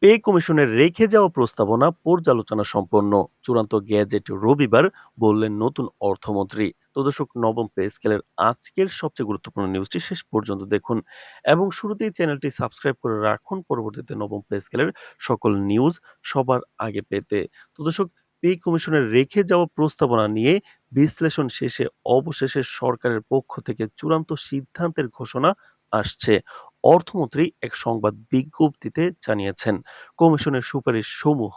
Pay কমিশনের রেখে যাওয়া প্রস্তাবনা পর্যালোচনা সম্পন্ন। চূড়ান্ত গ্যাজেট রবিবার, বললেন নতুন অর্থমন্ত্রী। তো দর্শক, নবম পে স্কেলের আজকের সবচেয়ে গুরুত্বপূর্ণ নিউজটি শেষ পর্যন্ত দেখুন এবং শুরুতেই চ্যানেলটি সাবস্ক্রাইব করে রাখুন পরবর্তীতে নবম পে স্কেলের সকল নিউজ সবার আগে পেতে। তো দর্শক, পে কমিশনের রেখে যাওয়া প্রস্তাবনা নিয়ে বিশ্লেষণ শেষে অবশেষে সরকারের পক্ষ থেকে চূড়ান্ত সিদ্ধান্তের ঘোষণা আসছে। অর্থমন্ত্রী এক সংবাদ বিজ্ঞপ্তিতে জানিয়েছেন, কমিশনের সুপারিশ সমূহ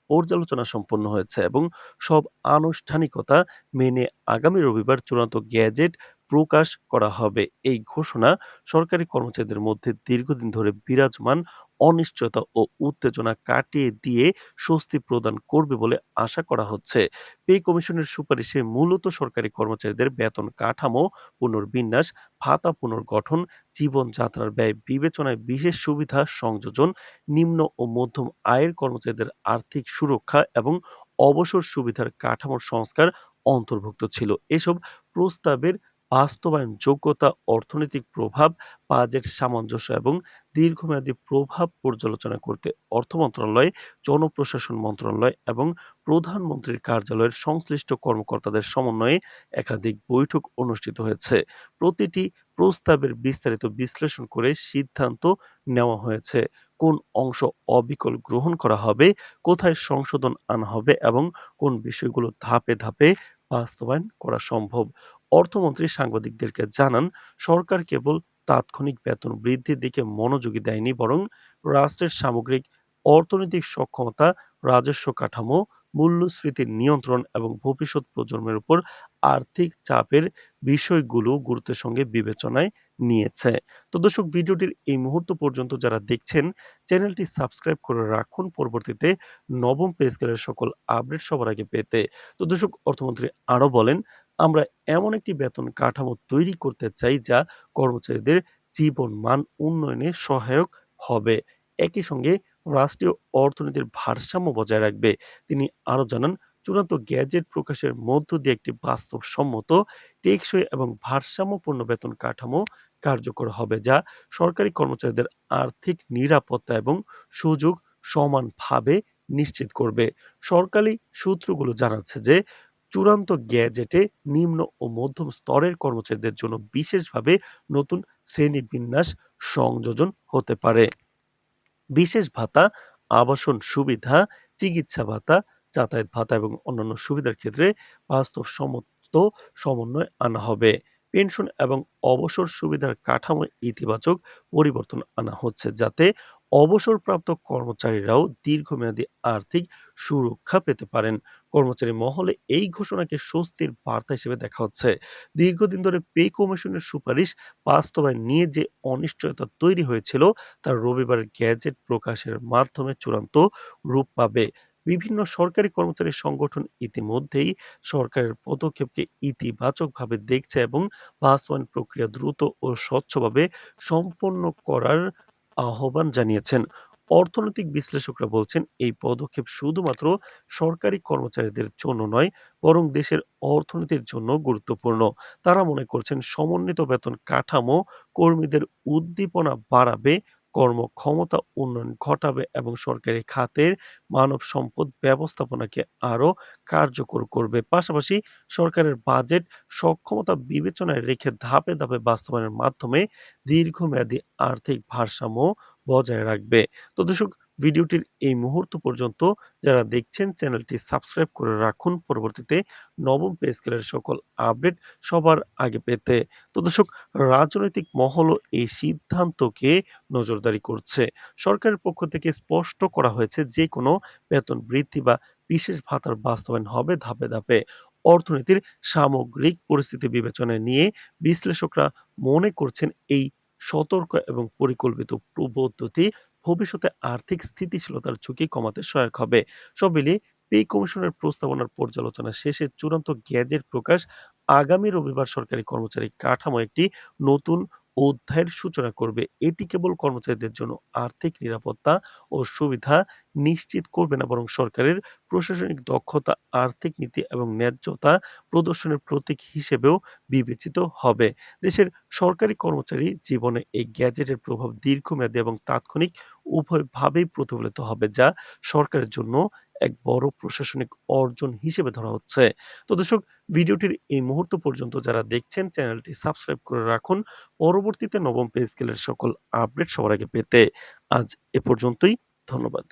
পর্যালোচনা সম্পন্ন হয়েছে এবং সব আনুষ্ঠানিকতা মেনে আগামী রবিবার চূড়ান্ত গ্যাজেট প্রকাশ করা হবে। এই ঘোষণা সরকারি কর্মচারীদের মধ্যে দীর্ঘদিন ধরে বিরাজমান অনিশ্চয়তা ও উত্তেজনা কাটিয়ে দিয়ে স্বস্তি প্রদান করবে বলে আশা করা হচ্ছে। পে কমিশনের সুপারিশে মূলত সরকারি কর্মচারীদের বেতন কাঠামো পুনর্বিন্যাস, ভাতা পুনর্গঠন, জীবনযাত্রার ব্যয় বিবেচনায় বিশেষ সুবিধা সংযোজন, নিম্ন ও মধ্যম আয়ের কর্মচারীদের আর্থিক সুরক্ষা এবং অবসর সুবিধার কাঠামোর সংস্কার অন্তর্ভুক্ত ছিল। এসব প্রস্তাবের বাস্তবায়ন যোগ্যতা, অর্থনৈতিক প্রভাব, বাজেট সামঞ্জস্য এবং দীর্ঘমেয়াদী প্রভাব পর্যালোচনা করতে অর্থ মন্ত্রণালয়, জনপ্রশাসন মন্ত্রণালয় এবং প্রধানমন্ত্রীর কার্যালয়ের সংশ্লিষ্ট কর্মকর্তাদের সমন্বয়ে একাধিক বৈঠক অনুষ্ঠিত হয়েছে। প্রতিটি প্রস্তাবের বিস্তারিত বিশ্লেষণ করে সিদ্ধান্ত নেওয়া হয়েছে। কোন অংশ অবিকল গ্রহণ করা হবে, কোথায় সংশোধন আনা হবে এবং কোন বিষয়গুলো ধাপে ধাপে বাস্তবায়ন করা সম্ভব। অর্থমন্ত্রী সাংবাদিকদেরকে জানান, সরকার কেবল তাৎক্ষণিক বেতন বৃদ্ধির দিকে মনোযোগী দেয়নি, বরং রাষ্ট্রের সামগ্রিক অর্থনৈতিক সক্ষমতা, রাজস্ব কাঠামো, মূল্যস্ফীতির নিয়ন্ত্রণ এবং ভবিষ্যৎ প্রজন্মের উপর আর্থিক চাপের বিষয়গুলো গুরুত্বের সঙ্গে বিবেচনায় নিয়েছে। তো দর্শক, ভিডিওটির এই মুহূর্ত পর্যন্ত যারা দেখছেন, চ্যানেলটি সাবস্ক্রাইব করে রাখুন পরবর্তীতে নবম পে স্কেলের সকল আপডেট সবার আগে পেতে। তো দর্শক, অর্থমন্ত্রী আরো বলেন, আমরা এমন একটি বেতন কাঠামো তৈরি করতে চাই যা কর্মচারীদের জীবন মান উন্নয়নে সহায়ক হবে, একই সঙ্গে রাষ্ট্রীয় অর্থনীতির ভারসাম্য বজায় রাখবে। তিনি আরো জানান, চূড়ান্ত গ্যাজেট প্রকাশের মধ্য দিয়ে একটি বাস্তবসম্মত, টেকসই এবং ভারসাম্যপূর্ণ বেতন কাঠামো কার্যকর হবে, যা সরকারি কর্মচারীদের আর্থিক নিরাপত্তা এবং সুযোগ সমানভাবে নিশ্চিত করবে। সরকারি সূত্রগুলো জানাচ্ছে যে চূড়ান্ত গ্যাজেটে নিম্ন ও মধ্যম স্তরের কর্মচারীদের জন্য বিশেষভাবে নতুন শ্রেণীবিন্যাস সংযোজন হতে পারে। বিশেষ ভাতা, আবাসন সুবিধা, চিকিৎসা ভাতা, যাতায়াত ভাতা এবং অন্যান্য সুবিধার ক্ষেত্রে বাস্তবসম্মত সমন্বয় আনা হবে। পেনশন এবং অবসর সুবিধার কাঠামোয় ইতিবাচক পরিবর্তন আনা হচ্ছে, যাতে অবসরপ্রাপ্ত কর্মচারীরাও দীর্ঘমেয়াদী আর্থিক সুরক্ষা পেতে পারেন। কর্মচারী মহলে এই ঘোষণাকে স্বস্তির বার্তা হিসেবে দেখা হচ্ছে। দীর্ঘদিন ধরে পে কমিশনের সুপারিশ বাস্তবায়ন নিয়ে যে অনিশ্চয়তা তৈরি হয়েছিল, তা রবিবারের গ্যাজেট প্রকাশের মাধ্যমে চূড়ান্ত রূপ পাবে। বিভিন্ন সরকারি কর্মচারী সংগঠন ইতিমধ্যেই সরকারের পদক্ষেপকে ইতিবাচকভাবে দেখছে এবং বাস্তবায়ন প্রক্রিয়া দ্রুত ও স্বচ্ছভাবে সম্পন্ন করার আহ্বান জানিয়েছেন। অর্থনৈতিক বিশ্লেষকরা বলছেন, এই পদক্ষেপ শুধুমাত্র সরকারি কর্মচারীদের জন্য নয়, বরং দেশের অর্থনীতির জন্য গুরুত্বপূর্ণ। তারা মনে করছেন, সমন্বিত বেতন কাঠামো কর্মীদের উদ্দীপনা বাড়াবে, কর্মক্ষমতা উন্নয়ন ঘটাবে এবং সরকারি খাতের মানব সম্পদ ব্যবস্থাপনাকে আরও কার্যকর করবে। পাশাপাশি সরকারের বাজেট সক্ষমতা বিবেচনায় রেখে ধাপে ধাপে বাস্তবায়নের মাধ্যমে দীর্ঘমেয়াদী আর্থিক ভারসাম্য বজায় রাখবে। তো দর্শক, ভিডিওটির এই মুহূর্ত পর্যন্ত যারা দেখছেন, চ্যানেলটি সাবস্ক্রাইব করে রাখুন পরবর্তীতে নবম পে স্কেলের সকল আপডেট সবার আগে পেতে। তো দর্শক, রাজনৈতিক মহলও এই সিদ্ধান্তকে নজরদারি করছে। সরকারের পক্ষ থেকে স্পষ্ট করা হয়েছে, যে কোনো বেতন বৃদ্ধি বা বিশেষ ভাতার বাস্তবায়ন হবে ধাপে ধাপে। অর্থনীতির সামগ্রিক পরিস্থিতি বিবেচনায় নিয়ে বিশ্লেষকরা মনে করছেন, এই সতর্ক এবং পরিকল্পিত পদ্ধতি ভবিষ্যতে আর্থিক স্থিতিশীলতার ঝুঁকি কমাতে সহায়ক হবে। সব মিলিয়ে পে কমিশনের প্রস্তাবনার পর্যালোচনা শেষে চূড়ান্ত গ্যাজেট প্রকাশ আগামী রবিবার সরকারি কর্মচারী কাঠামো একটি নতুন অধ্যায়ের সূচনা করবে। এটি কেবল কর্মচারীদের জন্য আর্থিক নিরাপত্তা ও সুবিধা নিশ্চিত করবে না, বরং সরকারের প্রশাসনিক দক্ষতা, আর্থিক নীতি এবং ন্যায্যতা প্রদর্শনের প্রতীক হিসেবেও বিবেচিত হবে। দেশের সরকারি কর্মচারী জীবনে এই গ্যাজেটের প্রভাব দীর্ঘমেয়াদী এবং তাৎক্ষণিক উভয়ভাবেই প্রতিফলিত হবে, যা সরকারের জন্য এক বড় প্রশাসনিক অর্জন হিসেবে ধরা হচ্ছে। তো দর্শক, ভিডিওটির এই মুহূর্ত পর্যন্ত যারা দেখছেন চ্যানেলটি সাবস্ক্রাইব করে রাখুন পরবর্তীতে নবম পে স্কেলের সকল আপডেট সবার আগে পেতে। আজ এ পর্যন্তই। ধন্যবাদ।